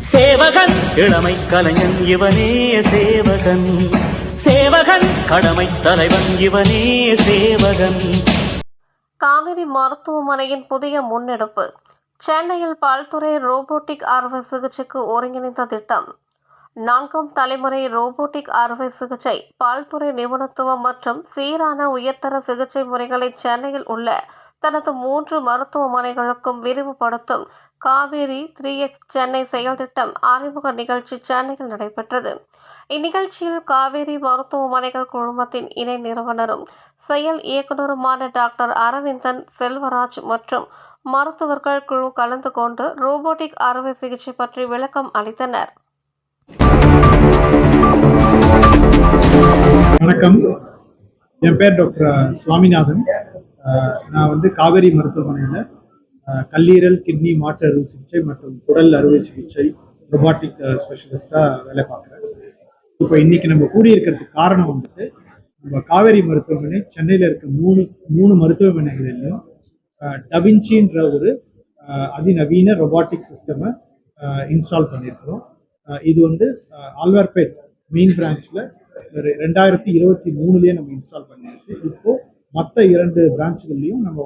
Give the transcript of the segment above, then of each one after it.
சேவகன் இளமை கலைஞன் இவனே சேவகன், சேவகன் கடமை தலைவன் இவனே சேவகன். காவிரி மருத்துவமனையின் புதிய முன்னெடுப்பு. சென்னையில் பல்துறை ரோபோட்டிக் அறுவை சிகிச்சைக்கு ஒருங்கிணைந்த திட்டம். 4ஆம் தலைமுறை ரோபோட்டிக் அறுவை சிகிச்சை பல்துறை நிபுணத்துவம் மற்றும் சீரான உயர்தர சிகிச்சை முறைகளை சென்னையில் உள்ள தனது 3 மருத்துவமனைகளுக்கும் விரிவுபடுத்தும் காவேரி 3X சென்னை செயல் திட்டம் அறிமுக நிகழ்ச்சி சென்னையில் நடைபெற்றது. இந்நிகழ்ச்சியில் காவேரி மருத்துவமனைகள் குழுமத்தின் இணை நிறுவனரும் செயல் இயக்குநருமான டாக்டர் அரவிந்தன் செல்வராஜ் மற்றும் மருத்துவர்கள் குழு கலந்து கொண்டு ரோபோட்டிக் அறுவை சிகிச்சை பற்றி விளக்கம் அளித்தனர். வணக்கம், என் பேர் டாக்டர் சுவாமிநாதன். நான் காவேரி மருத்துவமனையில் கல்லீரல், கிட்னி, மாற்று அறுவை சிகிச்சை மற்றும் குடல் அறுவை சிகிச்சை ரொபாட்டிக் ஸ்பெஷலிஸ்டாக வேலை பார்க்குறேன். இப்போ இன்னைக்கு நம்ம கூடியிருக்கிறதுக்கு காரணம் நம்ம காவேரி மருத்துவமனை சென்னையில் இருக்க மூணு மருத்துவமனைகளிலும் டவின்சின்ற ஒரு அதிநவீன ரொபாட்டிக் சிஸ்டமை இன்ஸ்டால் பண்ணியிருக்கிறோம். இது ஆழ்வார்பேட் மெயின் பிரான்ச்சில் 2023 நம்ம இன்ஸ்டால் பண்ணியாச்சு. இப்போ மற்ற 2 பிரான்ச்சுகள்லையும் நம்ம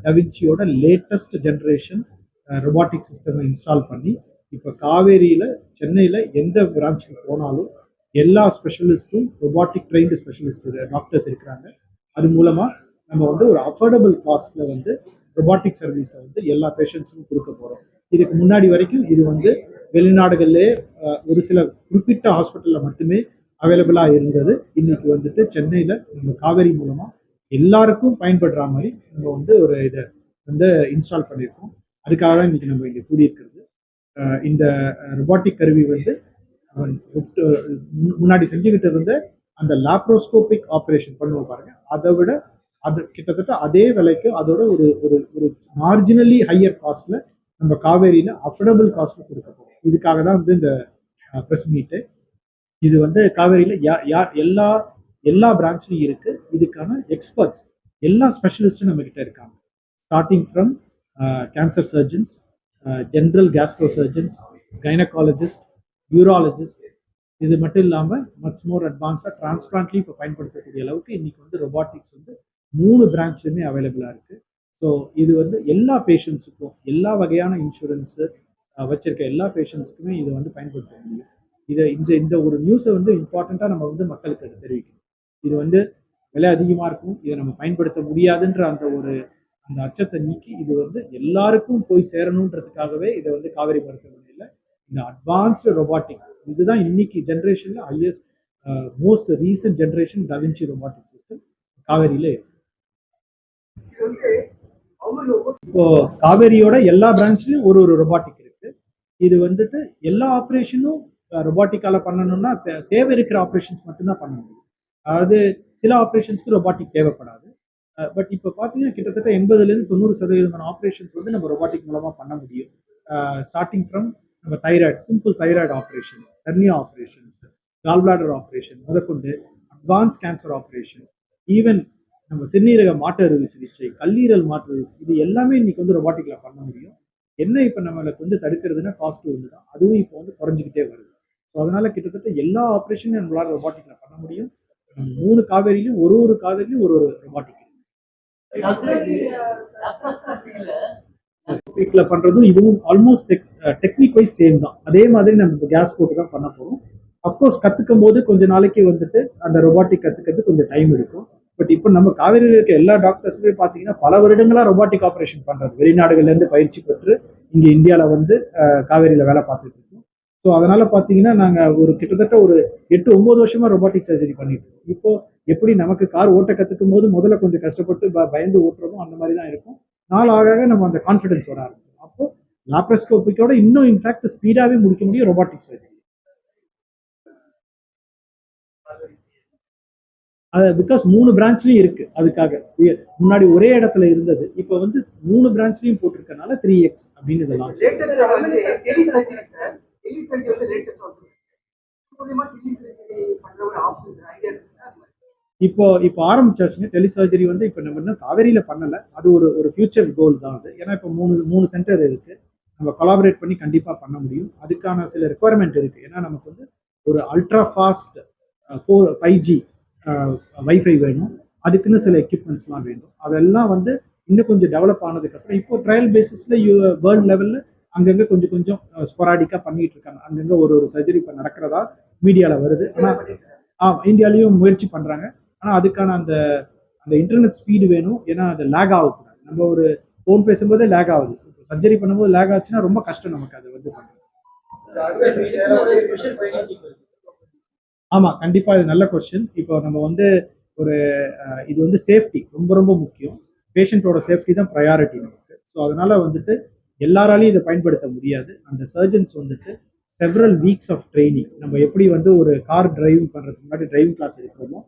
டவின்சியோட latest generation robotic system install பண்ணி இப்போ காவேரியில் சென்னையில் எந்த பிரான்ச்சுக்கு போனாலும் எல்லா ஸ்பெஷலிஸ்ட்டும் ரொபாட்டிக் ட்ரெயின்டு ஸ்பெஷலிஸ்ட் டாக்டர்ஸ் இருக்கிறாங்க. அது மூலமாக நம்ம ஒரு அஃபோர்டபுள் காஸ்ட்டில் ரொபாட்டிக் சர்வீஸை எல்லா பேஷண்ட்ஸுக்கும் கொடுக்க போகிறோம். இதுக்கு முன்னாடி வரைக்கும் இது வெளிநாடுகளிலே ஒரு சில குறிப்பிட்ட ஹாஸ்பிட்டலில் மட்டுமே அவைலபிளாக இருந்தது. இன்னைக்கு சென்னையில் நம்ம காவேரி மூலமாக எல்லாருக்கும் பயன்படுற மாதிரி நம்ம ஒரு இதை இன்ஸ்டால் பண்ணியிருக்கோம். அதுக்காக தான் இன்னைக்கு நம்ம இங்கே கூடியிருக்கிறது. இந்த ரொபாட்டிக் கருவி முன்னாடி செஞ்சுக்கிட்டு இருந்த அந்த லாப்ரோஸ்கோபிக் ஆப்ரேஷன் பண்ணுவோம் பாருங்க, அதை விட அது கிட்டத்தட்ட அதே விலைக்கு அதோட ஒரு ஒரு ஒரு மார்ஜினலி ஹையர் காஸ்ட்ல நம்ம காவேரியில அஃபோர்டபுள் காஸ்ட்ல கொடுக்க போகிறோம். இதுக்காக தான் இந்த ப்ரெஸ் மீட்டு. இது காவேரியில் யார் எல்லா பிரான்ச்லையும் இருக்கு. இதுக்கான எக்ஸ்பர்ட்ஸ் எல்லா ஸ்பெஷலிஸ்டும் நம்ம கிட்ட இருக்காங்க. Starting from cancer surgeons, general Castro surgeons, gynaecologist, urologist. இது மட்டும் இல்லாமல் மச் மோர் அட்வான்ஸாக டிரான்ஸ்பிளான்ட்லையும் இப்போ பயன்படுத்தக்கூடிய அளவுக்கு இன்னைக்கு ரொபாட்டிக்ஸ் 3 பிரான்ச்லையுமே அவைலபிளாக இருக்கு. ஸோ இது எல்லா பேஷண்ட்ஸுக்கும் எல்லா வகையான இன்சூரன்ஸு வச்சிருக்க எல்லா பேஷண்ட்ஸுக்குமே இதை பயன்படுத்த முடியும். இந்த ஒரு நியூஸை இம்பார்ட்டண்ட்டாக நம்ம மக்களுக்கு தெரிவிக்கணும். இது விலை அதிகமாக இருக்கும், இதை நம்ம பயன்படுத்த முடியாதுன்ற அந்த அச்சத்தை நீக்கி இது எல்லாருக்கும் போய் சேரணுன்றதுக்காகவே இதை காவேரி மருத்துவமனையில் இந்த அட்வான்ஸ்டு ரொபாட்டிக், இதுதான் இன்னைக்கு ஜென்ரேஷனில் highest most recent generation da Vinci robotic system காவேரியில் இருக்கு. இப்போ காவேரியோட எல்லா பிரான்ச்லையும் ஒரு ரொபாட்டிக் இருக்கு. இது எல்லா ஆப்ரேஷனும் ரொபாட்டிக்கால பண்ணணும்னா தேவை இருக்கிற ஆப்ரேஷன்ஸ் மட்டும்தான் பண்ண முடியும். அதாவது சில ஆப்ரேஷன்ஸ்க்கு ரொபாட்டிக் தேவைப்படாது. பட் இப்போ பார்த்தீங்கன்னா கிட்டத்தட்ட 80-90% ஆப்ரேஷன்ஸ் நம்ம ரொபாட்டிக் மூலமாக பண்ண முடியும். ஸ்டார்டிங் ஃப்ரம் நம்ம thyroid, simple thyroid operations, hernia operations, gall bladder operation முதற்கொண்டு அட்வான்ஸ் கேன்சர் ஆப்ரேஷன், ஈவன் நம்ம சிறுநீரக மாற்று அறுவை சிகிச்சை, கல்லீரல் மாற்று அறுவை, இது எல்லாமே இன்னைக்கு ரொபாட்டிக்ல பண்ண முடியும். என்ன இப்போ நம்மளுக்கு தடுக்கிறதுனா காஸ்ட் தான். அதுவும் இப்போ குறைஞ்சிக்கிட்டே வருது. ஸோ அதனால கிட்டத்தட்ட எல்லா ஆப்ரேஷனும் நம்மளால ரொபாட்டிக்ல பண்ண முடியும். 3 காவேரியிலும் ஒரு காவேரியிலும் ஒரு ரொபாட்டிக் பண்றதும் இதுவும் ஆல்மோஸ்ட் டெக்னிக் வைஸ் சேம் தான். அதே மாதிரி நம்ம கேஸ் போட்டு தான் பண்ண போறோம். அப்கோர்ஸ் கத்துக்கும் போது கொஞ்ச நாளைக்கு அந்த ரொபாட்டிக் கத்துக்கிறது கொஞ்சம் டைம் எடுக்கும். பட் இப்போ நம்ம காவேரியில் இருக்க எல்லா டாக்டர்ஸுமே பார்த்தீங்கன்னா பல வருடங்களா ரொபாட்டிக் ஆப்ரேஷன் பண்றது, வெளிநாடுகள்ல இருந்து பயிற்சி பெற்று இங்க இந்தியாவில் காவேரியில வேலை பார்த்துட்டு இருக்கோம். ஸோ அதனால பார்த்தீங்கன்னா நாங்கள் கிட்டத்தட்ட ஒரு 8-9 வருஷமா ரொபாட்டிக் சர்ஜரி பண்ணிட்டு இருக்கோம். இப்போ எப்படி நமக்கு கார் ஓட்ட கத்துக்கும் போது முதல்ல கொஞ்சம் கஷ்டப்பட்டு பயந்து ஓட்டுறோமோ அந்த மாதிரி தான் இருக்கும். நாள் ஆக நம்ம அந்த கான்ஃபிடன்ஸ் வர ஆரம்பிக்கும். அப்போ லாப்ரோஸ்கோபிக்கோட இன்னும் இன்ஃபேக்ட் ஸ்பீடாவே முடிக்க முடியும் ரொபாட்டிக் சர்ஜரி. அது பிகாஸ் 3 பிரான்ச்லயும் இருக்கு. அதுக்காக முன்னாடி ஒரே இடத்துல இருந்தது, இப்போ 3 பிரான்ச்லயும் போட்டிருக்கனால 3X அப்படின்னு இதெல்லாம். இப்போ ஆரம்பிச்சாச்சுங்க டெலிசர்ஜரி. இப்போ நம்ம இன்னும் காவேரியில பண்ணல, அது ஒரு ஃபியூச்சர் கோல் தான் அது. ஏன்னா இப்போ 3 சென்டர் இருக்கு. நம்ம கொலாபரேட் பண்ணி கண்டிப்பாக பண்ண முடியும். அதுக்கான சில ரெக்குவயர்மெண்ட் இருக்குது. ஏன்னா நமக்கு வந்து ஒரு அல்ட்ரா ஃபாஸ்ட் 5G வைஃபை வேணும். அதுக்குன்னு சில எக்யூப்மெண்ட்ஸ்லாம் வேணும். அதெல்லாம் வந்து இன்னும் கொஞ்சம் டெவலப் ஆனதுக்கப்புறம் இப்போ ட்ரையல் பேசிஸில் வேர்ல்டு லெவலில் அங்கங்கே கொஞ்சம் கொஞ்சம் ஸ்பொராடிக்காக பண்ணிட்டு இருக்காங்க. அங்கங்கே ஒரு சர்ஜரி இப்போ நடக்கிறதா மீடியாவில் வருது. ஆனால் இந்தியாலையும் முயற்சி பண்ணுறாங்க. ஆனால் அதுக்கான அந்த அந்த இன்டர்நெட் ஸ்பீடு வேணும். ஏன்னா அது லேக் ஆகக்கூடாது. நம்ம ஒரு ஃபோன் பேசும்போதே லேக் ஆகுது. சர்ஜரி பண்ணும்போது லேக் ஆச்சுன்னா ரொம்ப கஷ்டம் நமக்கு அது வந்து பண்ணுறது. ஆமா, கண்டிப்பா இது நல்ல கொஸ்டின். இப்போ நம்ம வந்து ஒரு இது வந்து சேஃப்டி ரொம்ப ரொம்ப முக்கியம். பேஷண்ட்டோட சேஃப்டி தான் ப்ரையாரிட்டி நமக்கு. ஸோ அதனால வந்துட்டு எல்லாராலையும் இதை பயன்படுத்த முடியாது. அந்த சர்ஜன்ஸ் வந்துட்டு செவரல் வீக்ஸ் ஆஃப் ட்ரைனிங், நம்ம எப்படி வந்து ஒரு கார் டிரைவிங் பண்றதுக்கு முன்னாடி டிரைவிங் கிளாஸ் எடுக்கிறோமோ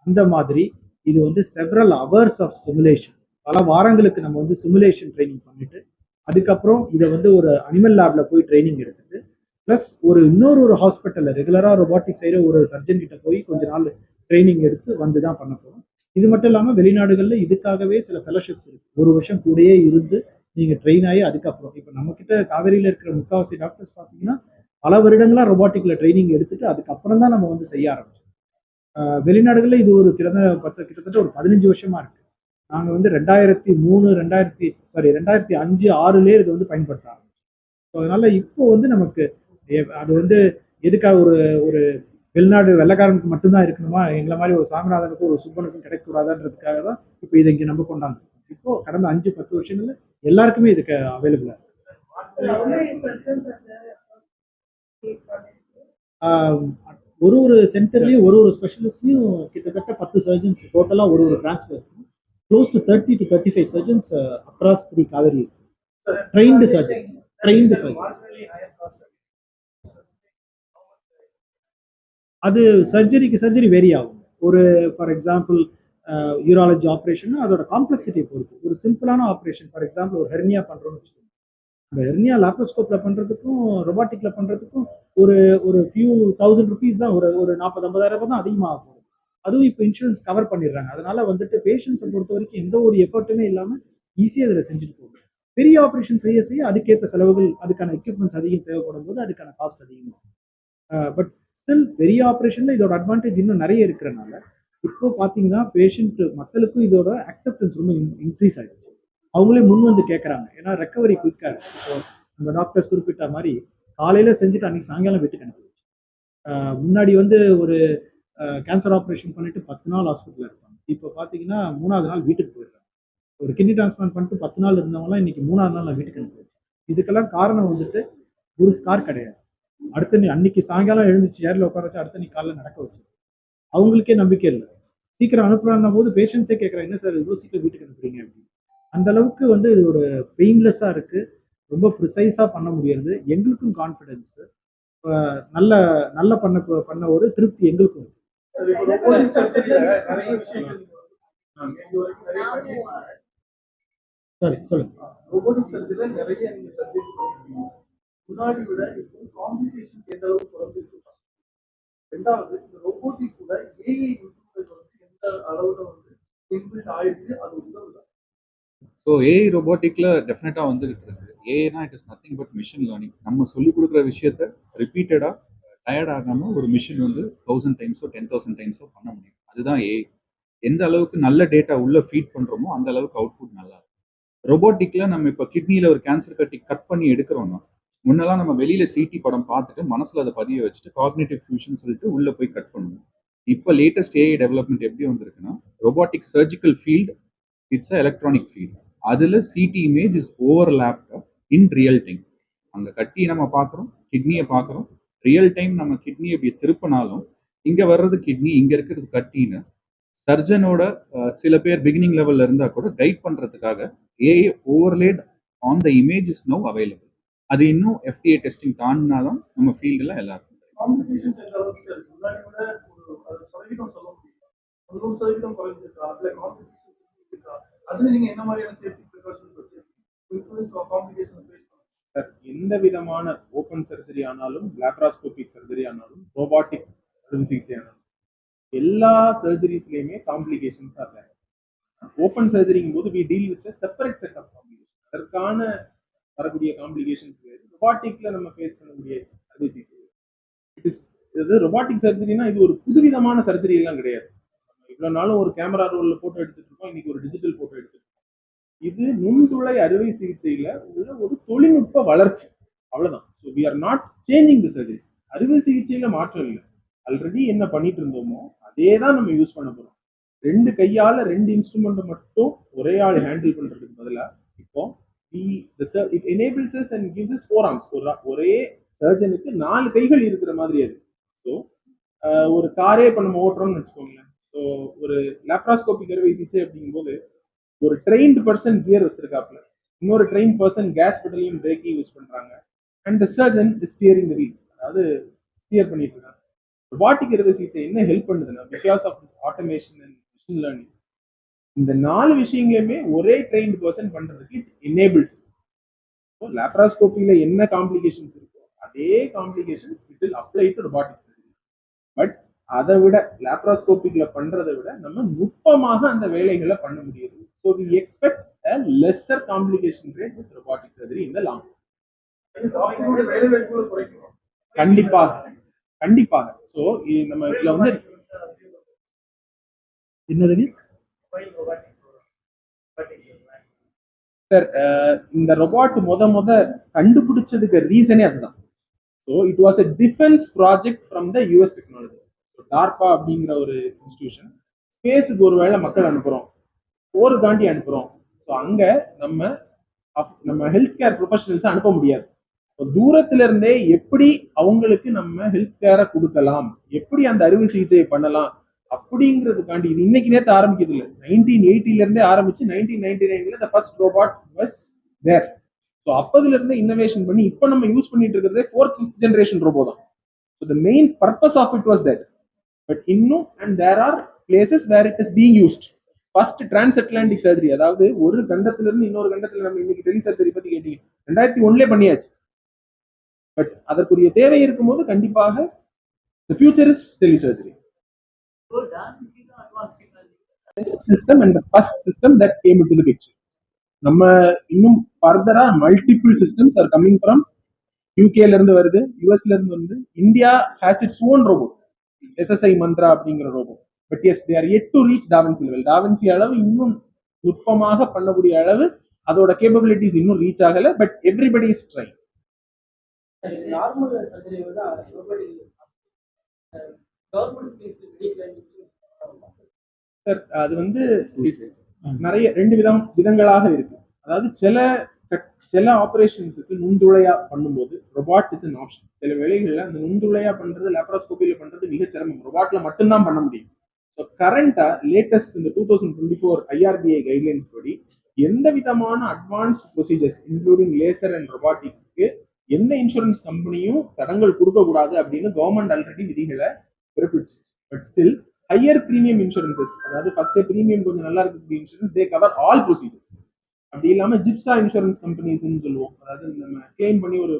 அந்த மாதிரி இது வந்து செவரல் ஹவர்ஸ் ஆஃப் சிமுலேஷன், பல வாரங்களுக்கு நம்ம வந்து சிமுலேஷன் ட்ரைனிங் பண்ணிட்டு அதுக்கப்புறம் இதை வந்து ஒரு அனிமல் லேப்ல போய் ட்ரைனிங் எடுத்துட்டு ப்ளஸ் இன்னொரு ஹாஸ்பிட்டலில் ரெகுலராக ரொபாட்டிக் செய்கிற ஒரு சர்ஜன் கிட்ட போய் கொஞ்ச நாள் ட்ரைனிங் எடுத்து வந்து தான் பண்ண போகிறோம். இது மட்டும் இல்லாமல் வெளிநாடுகளில் இதுக்காகவே சில ஃபெலோஷிப்ஸ் இருக்கு. ஒரு வருஷம் கூடயே இருந்து நீங்கள் ட்ரெயின் ஆகி அதுக்கப்புறம் இப்போ நம்ம கிட்ட காவேரியில் இருக்கிற முக்காவாசி டாக்டர்ஸ் பார்த்தீங்கன்னா பல வருடங்களா ரொபாட்டிக்ல ட்ரைனிங் எடுத்துட்டு அதுக்கப்புறம் தான் நம்ம வந்து செய்ய ஆரம்பிச்சோம். வெளிநாடுகளில் இது ஒரு கிட்டத்தட்ட ஒரு 15 வருஷமா இருக்கு. நாங்கள் வந்து 2005 6லேயே இது வந்து பயன்படுத்த ஆரம்பிச்சோம். அதனால இப்போ வந்து நமக்கு அது வந்து எதுக்காக ஒரு ஒரு வெளிநாடு வெள்ளக்காரனுக்கு மட்டும்தான் இருக்கணுமா, எங்களை மாதிரி ஒரு சாமிநாதனுக்கும் ஒரு சுப்பனுக்கும் கிடைக்கக்கூடாதுன்றதுக்காக தான் இப்போ இதை இங்கே நம்ம கொண்டாந்து இப்போ கடந்த 5-10 வருஷங்கள்ல எல்லாருக்குமே இதுக்கு அவைலபிளா இருக்கு. ஒரு சென்டர்லயும் ஒரு ஸ்பெஷலிஸ்ட்லயும் கிட்டத்தட்ட 10 சர்ஜன்ஸ் டோட்டலா ஒரு டிரான்ஸ்ஃபர் இருக்கும். Close to 30 to 35 surgeons across 3 Kaveri trained surgeons. அது சர்ஜரி வேரி ஆகும். ஒரு ஃபார் எக்ஸாம்பிள் யூராலஜி ஆப்ரேஷன் அதோட காம்ப்ளெக்சிட்டி பொறுத்து. ஒரு சிம்பிளான ஆப்ரேஷன் ஃபார் எக்ஸாம்பிள் ஒரு ஹெர்னியா பண்றோம்னு வச்சுக்கோங்க. இந்த ஹெர்னியா லாப்ரோஸ்கோப்ல பண்றதுக்கும் ரொபாட்டிக்ல பண்றதுக்கும் ஒரு ஒரு ஃபியூ ₹1000 தான், ஒரு 40,000-50,000 தான் அதிகமாக போகும். அதுவும் இப்போ இன்சூரன்ஸ் கவர் பண்ணிடுறாங்க. அதனால வந்துட்டு பேஷண்ட்ஸை பொறுத்த வரைக்கும் எந்த ஒரு எஃபர்ட்டுமே இல்லாமல் ஈஸியாக இதில் செஞ்சுட்டு போகும். பெரிய ஆப்ரேஷன் செய்ய அதுக்கேற்ற செலவுகள், அதுக்கான எக்யூப்மெண்ட்ஸ் அதிகம் தேவைப்படும் போது அதுக்கான காஸ்ட் அதிகமாகும். பட் ஸ்டில் பெரிய ஆப்ரேஷன்ல இதோட அட்வான்டேஜ் இன்னும் நிறைய இருக்கிறனால இப்போ பார்த்தீங்கன்னா மக்களுக்கும் இதோட அக்செப்டன்ஸ் ரொம்ப இன்க்ரீஸ் ஆயிடுச்சு. அவங்களே முன் வந்து கேட்குறாங்க. ஏன்னா ரெக்கவரி குயிக்காக இருக்கு. இப்போ நம்ம டாக்டர்ஸ் குறிப்பிட்ட மாதிரி காலையில் செஞ்சுட்டு அன்னைக்கு சாயங்காலம் வீட்டுக்கு அனுப்பிடுச்சு. முன்னாடி வந்து ஒரு கேன்சர் ஆப்ரேஷன் பண்ணிட்டு 10 நாள் ஹாஸ்பிட்டலில் இருப்பாங்க. இப்போ பார்த்தீங்கன்னா 3வது நாள் வீட்டுக்கு போயிடுறாங்க. ஒரு கிட்னி டிரான்ஸ்பிளான்ட் பண்ணிட்டு 10 நாள் இருந்தவங்களாம் இன்னைக்கு 3வது நாள் நான் வீட்டுக்கு அனுப்பிடுச்சு. இதுக்கெல்லாம் காரணம் வந்துட்டு ஒரு ஸ்கார் கிடையாது. அன்னைக்கு சாயங்காலம் எழுந்துச்சு சேர்ல உட்கார வச்சு அடுத்த நீ காலைல நடக்க வச்சு அவங்களுக்கே நம்பிக்கை இல்லை. சீக்கிரம் அனுப்புறாங்க போது பேஷண்ட்ஸே கேட்குறாங்க, என்ன சார் இவ்வளோ சீக்கிரம் வீட்டுக்கு அனுப்புறீங்க அப்படின்னு. அந்த அளவுக்கு வந்து இது ஒரு பெயின்லெஸ்ஸா இருக்கு. ரொம்ப ப்ரிசைஸா பண்ண முடியாது. எங்களுக்கும் கான்ஃபிடன்ஸ் நல்ல நல்ல பண்ண ஒரு திருப்தி எங்களுக்கும். சரி சொல்லுங்க. ரோபோட்டிக் சர்ஜரியில நிறைய நீங்க சர்ஜரி பண்ணிருக்கீங்க. முன்னாடி விட இப்போ காம்ப்ளிகேஷன்ஸ் எந்த அளவுக்கு குறைஞ்சிருக்கு? ரெண்டாவது இந்த ரோபோட்டிக் கூட ஏஐ எந்த அளவுல வந்து இன்பில்ட் ஆயிடுச்சு, அது உதவுதா? ஸோ ஏஐ ரோபோட்டிக்ல டெஃபினட்டாக வந்துகிட்டு இருக்கு. ஏஐனா it is nothing but machine learning. நம்ம சொல்லிக் கொடுக்குற விஷயத்த ரிப்பீட்டடாக டயர்ட் ஆகாமல் ஒரு மிஷின் வந்து 1000 டைம்ஸோ 10,000 டைம்ஸோ பண்ண முடியும். அதுதான் ஏஐ. எந்த அளவுக்கு நல்ல டேட்டா உள்ள ஃபீட் பண்ணுறோமோ அந்த அளவுக்கு அவுட்புட் நல்லா இருக்கும். ரொபோட்டிக்ல நம்ம இப்போ கிட்னியில் ஒரு கேன்சர் கட்டி கட் பண்ணி எடுக்கிறோம்னா முன்னெல்லாம் நம்ம வெளியில சிடி படம் பார்த்துட்டு மனசுல அதை பதிய வச்சுட்டு காக்னிட்டிவ் ஃபியூஷன் சொல்லிட்டு உள்ள போய் கட் பண்ணுவோம். இப்போ லேட்டஸ்ட் ஏஐ டெவலப்மெண்ட் எப்படி வந்திருக்குன்னா robotic surgical field it's electronic field. அதில் CT image is overlapped in real time. அங்கே கட்டி நம்ம பார்க்குறோம், கிட்னியை பார்க்குறோம். ரியல் டைம் நம்ம கிட்னியை இப்படி திருப்பினாலும் இங்கே வர்றது கிட்னி, இங்கே இருக்கிறது கட்டின்னு சர்ஜனோட சில பேர் பிகினிங் லெவலில் இருந்தால் கூட கைட் பண்ணுறதுக்காக AI overlaid on the image is now available. அது இன்னும் எஃப்டிஏ டெஸ்டிங் தாண்டினா தான் நம்ம ஃபீல்டில் எல்லாருக்கும். சார், எந்த விதமான ஓப்பன் சர்ஜரி ஆனாலும், லேப்ராஸ்கோபிக் சர்ஜரி ஆனாலும், ரோபாட்டிக் அறுவை சிகிச்சை ஆனாலும் எல்லா சர்ஜரிஸ்லயுமே காம்ப்ளிகேஷன்ஸ் ஆக ஓப்பன் சர்ஜரிங்கும் போது we deal with separate set of complication. அதற்கான வரக்கூடிய காம்ப்ளிகேஷன்ஸ் வேறு, ரொபாட்டிக்ல நம்ம ஃபேஸ் பண்ணக்கூடிய அறுவை சிகிச்சை இட் இஸ் இது ரொபாட்டிக் சர்ஜரினா இது ஒரு புதுவிதமான சர்ஜரி எல்லாம் கிடையாது. இவ்வளவு நாளும் ஒரு கேமரா ரோல்ல போட்டோ எடுத்துட்டு இருக்கோம், இன்னைக்கு ஒரு டிஜிட்டல் போட்டோ எடுத்துட்டு இருக்கோம். இது நுண்துளை அறுவை சிகிச்சையில உள்ள ஒரு தொழில்நுட்ப வளர்ச்சி, அவ்வளவுதான். So we are not changing the surgery. அறுவை சிகிச்சையில மாற்றம் இல்லை, ஆல்ரெடி என்ன பண்ணிட்டு இருந்தோமோ அதே தான் நம்ம யூஸ் பண்ண போறோம். 2 கையால 2 இன்ஸ்ட்ருமெண்ட் மட்டும் ஒரே ஆள் ஹேண்டில் பண்றதுக்கு பதிலா இப்போ it enables us and gives us 4 arms. ஒரே சர்ஜனுக்கு 4 கைகள் இருக்கிற மாதிரி அது. ஸோ ஒரு காரே இப்போ நம்ம ஓட்டுறோம்னு வச்சுக்கோங்களேன். ஸோ ஒரு லேப்ராஸ்கோபிக் அறுவை சிகிச்சை அப்படிங்கும்போது ஒரு ட்ரெயின்டு பர்சன் கியர் வச்சிருக்காப்ல, இன்னொரு ட்ரெயின் பர்சன் கேஸ் பெடலையும் பிரேக்கையும் யூஸ் பண்றாங்க, and the surgeon is steering the wheel, அதாவது ஸ்டியர் பண்ணிட்டு இருக்காங்க. ரொபாட்டிக் அறுவை சிகிச்சை என்ன ஹெல்ப் பண்ணுதுன்னா, because of this automation and machine learning, இந்த 4 விஷயங்களையுமே ஒரே ட்ரெயின்டு பர்சன் பண்றதுக்கு இட் எனேபிள்ஸ். லேப்ராஸ்கோபியில என்ன காம்ப்ளிகேஷன்ஸ் இருக்கோ அதே complications it will apply to robotic surgery. But அதை விட லேப்ராஸ்கோபிக்ல பண்றதை விட நம்ம நுட்பமாக அந்த வேலைகளை பண்ண முடியுது. So we expect a lesser complication rate with robotic surgery in the long term. கண்டிப்பாக கண்டிப்பாக. ஸோ நம்ம இதுல வந்து என்னதுங்க சார், இந்த ரொபாட் முத கண்டுபிடிச்சதுக்கு ரீசனே அதுதான். So it was a defence project from the US technology. DARPA அப்படிங்கிற ஒரு இன்ஸ்டிடியூஷன், ஸ்பேஸுக்கு ஒரு வேளை மக்கள் அனுப்புறோம், போருக்காண்டி அனுப்புறோம். ஸோ அங்க நம்ம ஹெல்த் கேர் ப்ரொஃபஷனல்ஸ் அனுப்ப முடியாது. தூரத்துல இருந்தே எப்படி அவங்களுக்கு நம்ம ஹெல்த் கேரை கொடுக்கலாம், எப்படி அந்த அறுவை சிகிச்சையை பண்ணலாம் அப்படிங்கிறதுக்காண்டி இது இன்னைக்கு நேற்று ஆரம்பிக்கிறது இல்லை. 1980 இருந்தே ஆரம்பிச்சு 1999 the first robot was there. So அப்பதுல இருந்தே இன்னோவேஷன் பண்ணி இப்போ நம்ம யூஸ் பண்ணிட்டு இருக்கிறதே 4th 5th ஜெனரேஷன் ரோபோ தான். So the main purpose of it was that. But இன்னும் and there are places where it is being used. First transatlantic surgery, அதாவது ஒரு கண்டத்துல இருந்து இன்னொரு கண்டத்துல, நம்ம இன்னைக்கு டெலி சர்ஜரி பத்தி கேட்டீங்க, 2001 பண்ணியாச்சு. பட் அதற்குரிய தேவை இருக்கும்போது கண்டிப்பாக the future is telesurgery. System and the first system that came into the picture. நம்ம இன்னும் ஃபர்தரா multiple systems are coming from யூகேல இருந்து வருது, யூஎஸ்ல இருந்து வந்து. India has its own robot, SSI Mantra அப்படிங்கிற robot. But as they are yet to reach da Vinci level. Da Vinci அளவு இன்னும் நுட்பமாக பண்ணக்கூடிய அளவு அதோட கேப்பபிலிட்டிஸ் இன்னும் ரீச் ஆகல. But everybody is trying. Sir அது வந்து நிறைய 2 விதங்களாக இருக்கு. அதாவது சில ஆபரேஷன்ஸுக்கு நுண்துளையா பண்ணும்போது ரொபாட் இஸ் an ஆப்ஷன். சில வேளைகள்ல அந்த நுண்துளையா பண்றது லேப்ராஸ்கோபியில பண்றது மிக சிரமம், ரொபாட்ல மட்டும்தான் பண்ண முடியும். ஸோ கரண்டா லேட்டஸ்ட் இந்த 2024 IRBA கைட்லைன்ஸ் படி எந்த விதமான advanced procedures including laser and ரொபாட்டிக்ஸ்க்கு எந்த இன்சூரன்ஸ் கம்பெனியும் தடங்கள் கொடுக்க கூடாது அப்படின்னு கவர்மெண்ட் ஆல்ரெடி விதிகளை பிறப்பிச்சு. But still higher premium insurances, அதாவது ஃபர்ஸ்ட் பிரீமியம் கொஞ்சம் நல்லா இருக்கக்கூடிய insurance, they cover all procedures. அப்படி இல்லாம ஜிப்சா இன்சூரன்ஸ் கம்பெனிஸ்ன்னு சொல்லுவோம், அதாவது நம்ம கிளைம் பண்ணி ஒரு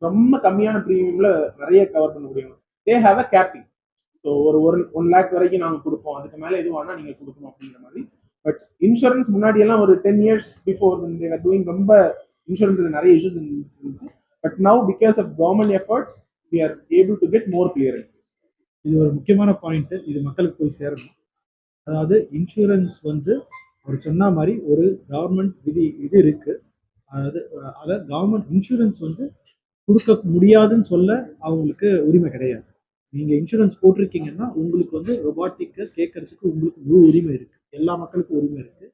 ரொம்ப கம்மியான பிரீமியம்ல நிறைய கவர் பண்ண முடியும். They have a capping. So ஒரு 1 lakh வரைக்கும் நாங்கள் கொடுப்போம், அதுக்கு மேலே எதுவும் வேணா நீங்கள் கொடுக்கணும் அப்படிங்கிற மாதிரி. பட் இன்சூரன்ஸ் முன்னாடி எல்லாம் ஒரு 10 years பிஃபோர் டூயிங் ரொம்ப இன்சூரன்ஸ்ல நிறைய இஷ்யூஸ் இருந்துச்சு. But now because of government efforts we are able to get more clearances. இது ஒரு முக்கியமான பாயிண்ட், இது மக்களுக்கு போய் சேரணும். அதாவது இன்சூரன்ஸ் வந்து அவர் சொன்ன மாதிரி ஒரு கவர்மெண்ட் இது இருக்கு. அதாவது கவர்மெண்ட் இன்சூரன்ஸ் வந்து கொடுக்க முடியாதுன்னு சொல்ல அவங்களுக்கு உரிமை கிடையாது. நீங்க இன்சூரன்ஸ் போட்டிருக்கீங்கன்னா உங்களுக்கு வந்து ரொபாட்டிக்கை கேட்கறதுக்கு உங்களுக்கு முழு உரிமை இருக்கு, எல்லா மக்களுக்கும் உரிமை இருக்கு.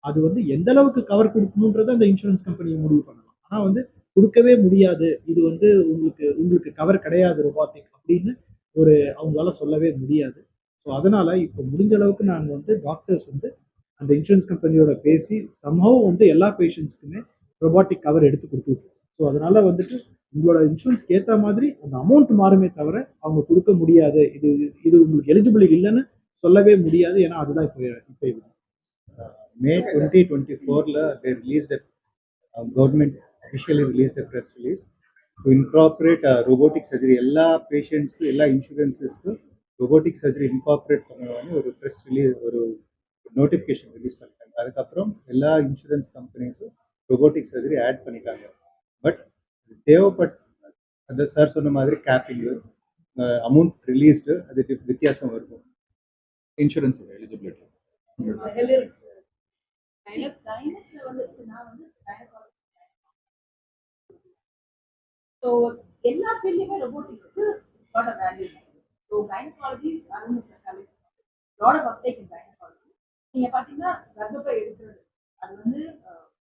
அது வந்து எந்த அளவுக்கு கவர் கொடுக்கணுன்றத அந்த இன்சூரன்ஸ் கம்பெனியை முடிவு பண்ணலாம். ஆனா வந்து கொடுக்கவே முடியாது, இது வந்து உங்களுக்கு கவர் கிடையாது ரொபாட்டிக் அப்படின்னு அவங்களால சொல்லவே முடியாது. ஸோ அதனால இப்போ முடிஞ்ச அளவுக்கு நாங்கள் வந்து டாக்டர்ஸ் வந்து அந்த இன்சூரன்ஸ் கம்பெனியோட பேசி சம்ஹவ் வந்து எல்லா பேஷண்ட்ஸ்க்குமே ரொபாட்டிக் கவர் எடுத்து கொடுத்துருக்கோம். ஸோ அதனால வந்துட்டு உங்களோட இன்சூரன்ஸ்க்கு ஏற்ற மாதிரி அந்த அமௌண்ட் மாறுமே தவிர அவங்க கொடுக்க முடியாது, இது உங்களுக்கு எலிஜிபிள் இல்லைன்னு சொல்லவே முடியாது. ஏன்னா அதுதான் இப்போ May 2024 they released government officially released a press release to incorporate robotic surgery. எல்லா பேஷண்ட்ஸ்க்கு எல்லா இன்சூரன்ஸஸ்க்கு robotic surgery incorporate பண்ணணும்னு ஒரு ப்ரெஸ் ரிலீஸ் ஒரு நோட்டிஃபிகேஷன் ரிலீஸ் பண்ணிட்டாங்க. அதுக்கப்புறம் எல்லா இன்சூரன்ஸ் கம்பெனிஸும் robotic surgery ஆட் பண்ணிட்டாங்க. பட் தேவைப்பட்ட அந்த சார் சொன்ன மாதிரி கேப்பிங்கு அமௌண்ட் ரிலீஸ்டு அது வித்தியாசம் இருக்கும். Insurance eligibility. ஸோ எல்லா ஃபீல்ட்லையுமே ரொபோட்டிக்ஸ்க்கு lot of value. So gynaecology is lot of uptake in gynaecology. நீங்க பாத்தீங்கன்னா கர்ப்பப்பை எடுக்கிறது அது வந்து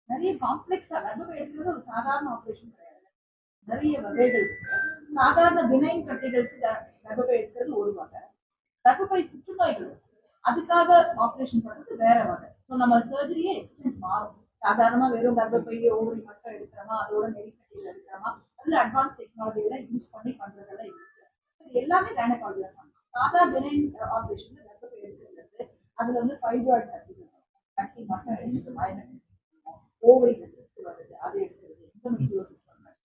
நிறைய காம்ப்ளெக்ஸா கர்ப்பப்பை எடுக்கிறது ஒரு சாதாரண ஆப்ரேஷன் கிடையாது. நிறைய வகைகள் இருக்கு. சாதாரண பினைன் கட்டிகளுக்கு கர்ப்பப்பை எடுக்கிறது ஒரு வகை. கர்ப்பப்பை புற்றுநோய்கள் அதுக்காக ஆப்ரேஷன் பண்றது வேற வகை. ஸோ நம்ம சர்ஜரியே எக்ஸ்டென்ட் மாறும். சாதாரணமா வெறும் கர்ப்பப்பை ஓவரி மட்டும் எடுக்கிறோமா, அதோட நெறிக்கட்டியில் எடுக்கிறோமா, அதுல அட்வான்ஸ் டெக்னாலஜியில யூஸ் பண்ணி பண்றதெல்லாம் இருக்கு. இது எல்லாமே கைனகாலஜில பண்ணலாம். சாதா பினைன் ஆப்ரேஷன்ல கர்ப்பப்பை எடுக்கிறது அதுல வந்து ஃபைப்ராய்டு கட்டி மட்டும் எடுக்கிறது, ஓவரி சிஸ்ட் வருது அதை எடுக்கிறது, எண்டோமெட்ரியோசிஸ் பண்றது,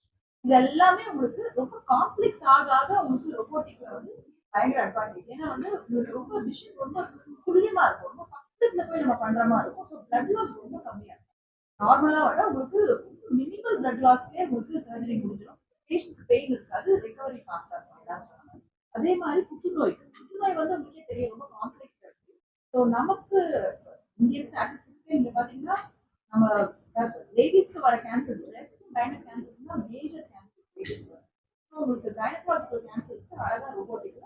இது எல்லாமே உங்களுக்கு ரொம்ப காம்ப்ளெக்ஸ் ஆக ஆக உங்களுக்கு ரொபோட்டிக்ல வந்து பயங்கர அட்வான்டேஜ். ஏன்னா வந்து உங்களுக்கு ரொம்ப விஷயம் ரொம்ப துல்லியமா இருக்கும், ரொம்ப பக்கத்துல போய் நம்ம பண்ற மாதிரி இருக்கும். ஸோ பிளட் லாஸ் ரொம்ப கம்மியா இருக்கும். நார்மலா விட உங்களுக்கு மினிமல் பிளட் லாஸ்லயே உங்களுக்கு சர்ஜரி முடிஞ்சிடும். பேஷண்ட் பெயின் இருக்காது, ரெக்கவரி ஃபாஸ்டா இருக்கும். அதே மாதிரி புற்றுநோய் வந்து உங்களுக்கே தெரியும் ரொம்ப காம்ப்ளெக்ஸ் இருக்கு. ஸோ நமக்கு இந்தியன் ஸ்டாட்டிஸ்டிக்ஸ்ல இங்க பாத்தீங்கன்னா நம்ம லேடிஸ்க்கு வர கேன்சர்ஸ் பிரெஸ்ட் கைனக் கேன்சர்ஸ் தான் மேஜர் கேன்சர் லேடிஸ்க்கு வரும். ஸோ உங்களுக்கு கைனகாலஜிக்கல் கேன்சர்ஸ்க்கு அழகா ரோபோட்டிக்ல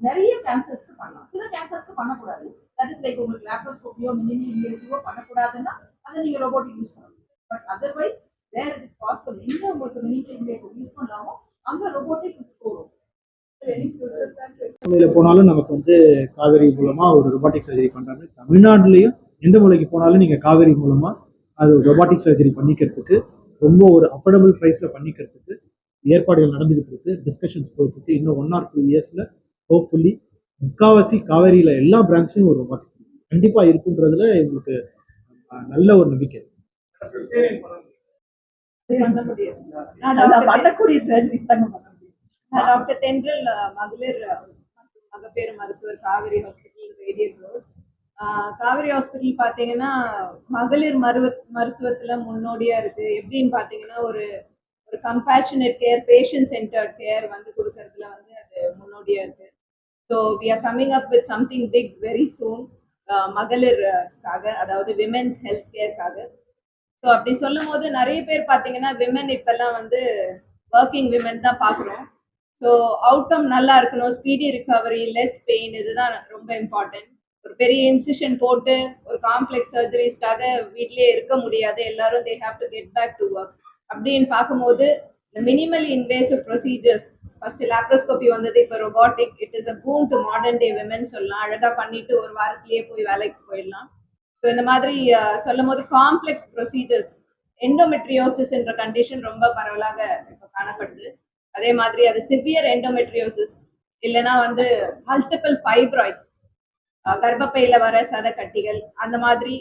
நிறைய கேன்சர்ஸ்க்கு பண்ணலாம். சில கேன்சர்ஸ்க்கு பண்ணக்கூடாது. தட் இஸ் லைக் உங்களுக்கு லேப்ரோஸ்கோபியோ மினிமல் இன்வேசிவோ பண்ணக்கூடாதுன்னா அதை நீங்க ரோபோட்டிக் யூஸ் பண்ணலாம். But otherwise where it is possible எங்க உங்களுக்கு மினிமல் இன்வேசிவ் யூஸ் பண்ணலாமோ அங்க ரோபோட்டிக் யூஸ் போகும். மூலையில போனாலும் நமக்கு வந்து காவேரி மூலமா ஒரு ரொபாட்டிக் சர்ஜரி பண்றாங்க. தமிழ்நாட்டிலையும் எந்த மூலைக்கு போனாலும் நீங்க காவேரி மூலமா அது ரொபாட்டிக் சர்ஜரி பண்ணிக்கிறதுக்கு ரொம்ப ஒரு அஃபோர்டபுள் ப்ரைஸ்ல பண்ணிக்கிறதுக்கு ஏற்பாடுகள் நடந்துகிட்டு இருக்கு, டிஸ்கஷன்ஸ் போயிட்டு இருக்கு. இன்னும் 1 or 2 இயர்ஸ்ல ஹோப்ஃபுல்லி முக்காவாசி காவேரியில எல்லா பிரான்ச்லையும் ஒரு ரொபாட்டிக் கண்டிப்பா இருக்குன்றதுல எங்களுக்கு நல்ல ஒரு நம்பிக்கை. பண்ணக்கூடிய சர்ஜரிஸ் தாங்க பண்ண முடியும். நான் டாக்டர் தென்றல், மகளிர் மகப்பேறு மருத்துவர், Kaveri hospital, radial road. Kaveri hospital பார்த்தீங்கன்னா மகளிர் மருத்துவத்துல முன்னோடியா இருக்கு. எப்படின்னு பார்த்தீங்கன்னா ஒரு compassionate care, patient centred care வந்து கொடுக்கறதுல வந்து அது முன்னோடியா இருக்கு. So we are coming up with something big very soon மகளிருக்காக, அதாவது விமென்ஸ் ஹெல்த் கேர்க்காக. ஸோ அப்படி சொல்லும் போது நிறைய பேர் பார்த்தீங்கன்னா விமன் இப்பெல்லாம் வந்து ஒர்க்கிங் விமன் தான் பார்க்குறோம். ஸோ அவுட்கம் நல்லா இருக்கணும், ஸ்பீடி ரிகவரி, லெஸ் பெயின், இதுதான் ரொம்ப இம்பார்ட்டன்ட். ஒரு பெரிய இன்சிஷன் போட்டு ஒரு காம்ப்ளெக்ஸ் சர்ஜரிஸ்க்காக வீட்லேயே இருக்க முடியாது, எல்லாரும் they have to get back to work. அப்படின்னு பார்க்கும்போது இந்த minimally invasive procedures, first laparoscopy வந்தது, இப்போ robotic, it is a boon to modern day women சொல்லலாம். அழகாக பண்ணிட்டு ஒரு வாரத்திலேயே போய் வேலைக்கு போயிடலாம். ஸோ இந்த மாதிரி சொல்லும் போது காம்ப்ளெக்ஸ் ப்ரொசீஜர்ஸ், எண்டோமெட்ரியோசிஸ் என்ற கண்டிஷன் ரொம்ப பரவலாக இப்போ காணப்படுது. அதே மாதிரி அது சிவியர் எண்டோமெட்ரியோசிஸ் இல்லைன்னா வந்து மல்டிபிள் ஃபைப்ராய்ட்ஸ், கர்ப்பப்பையில வர சத கட்டிகள், அந்த மாதிரி.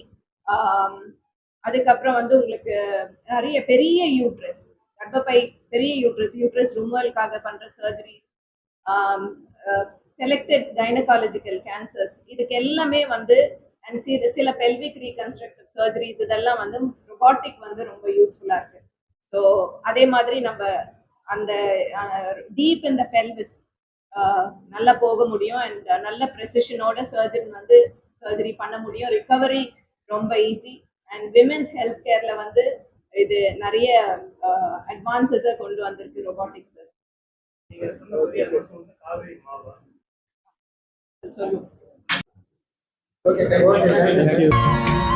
அதுக்கப்புறம் வந்து உங்களுக்கு நிறைய பெரிய யூட்ரஸ், கர்ப்பப்பை பெரிய யூட்ரஸ் ரிமூவலுக்காக பண்ற சர்ஜரிஸ், செலக்டட் கைனகாலஜிக்கல் கேன்சர்ஸ், இதுக்கு எல்லாமே வந்து சில பெல்விக் ரீகன்ஸ்ட்ரக்டிவ் சர்ஜரிஸ், இதெல்லாம் வந்து ரொபாட்டிக் வந்து ரொம்ப யூஸ்ஃபுல்லா இருக்கு. ஸோ அதே மாதிரி நம்ம அந்த டீப் இந்த பெல்விஸ் நல்லா போக முடியும் அண்ட் நல்ல ப்ரெசிஷனோட சர்ஜன் வந்து சர்ஜரி பண்ண முடியும். ரிகவரி ரொம்ப ஈஸி. அண்ட் விமென்ஸ் ஹெல்த் கேர்ல வந்து இது நிறைய அட்வான்சஸை கொண்டு வந்திருக்கு ரொபாட்டிக் சர்ஜரி. Thank you.